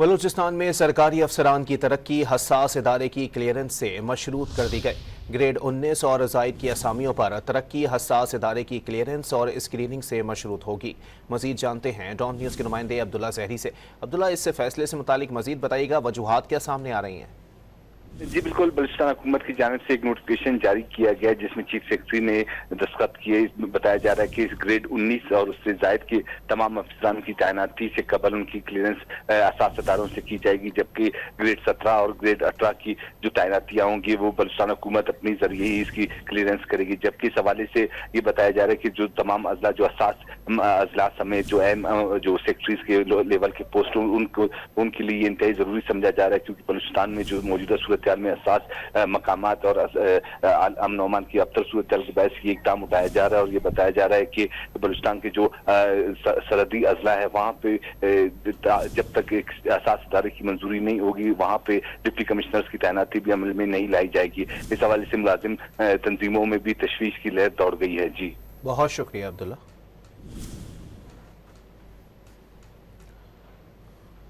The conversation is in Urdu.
بلوچستان میں سرکاری افسران کی ترقی حساس ادارے کی کلیئرنس سے مشروط کر دی گئی۔ گریڈ 19 اور زائد کی اسامیوں پر ترقی حساس ادارے کی کلیئرنس اور اسکریننگ سے مشروط ہوگی۔ مزید جانتے ہیں ڈان نیوز کے نمائندے عبداللہ زہری سے۔ عبداللہ، اس فیصلے سے متعلق مزید بتائیے گا، وجوہات کیا سامنے آ رہی ہیں؟ جی بالکل، بلوچستان حکومت کی جانب سے ایک نوٹیفکیشن جاری کیا گیا جس میں چیف سیکرٹری نے دستخط کیے۔ بتایا جا رہا ہے کہ گریڈ 19 اور اس سے زائد کے تمام افسران کی تعیناتی سے قبل ان کی کلیئرنس اساس اداروں سے کی جائے گی، جبکہ گریڈ 17 اور گریڈ 18 کی جو تعیناتیاں ہوں گی وہ بلوچستان حکومت اپنی ذریعے ہی اس کی کلیئرنس کرے گی۔ جبکہ اس حوالے سے یہ بتایا جا رہا ہے کہ جو تمام اضلاع جو حساس اضلاع سمیت جو اہم جو سیکرٹریز کے لیول کے پوسٹ ان کے لیے انتہائی ضروری سمجھا جا رہا ہے، کیونکہ بلوچستان میں جو موجودہ صورتحال میں حساس مقامات اور امن و امان کی ابتر صورتحال کے باعث یہ اقدام اٹھایا جا رہا ہے۔ اور یہ بتایا جا رہا ہے کہ بلوچستان کے جو سرحدی اضلاع ہے وہاں پہ جب تک ایک حساس ادارے کی منظوری نہیں ہوگی وہاں پہ ڈپٹی کمشنرز کی تعیناتی بھی عمل میں نہیں لائی جائے گی۔ اس حوالے سے ملازم تنظیموں میں بھی تشویش کی لہر دوڑ گئی ہے۔ جی بہت شکریہ عبداللہ۔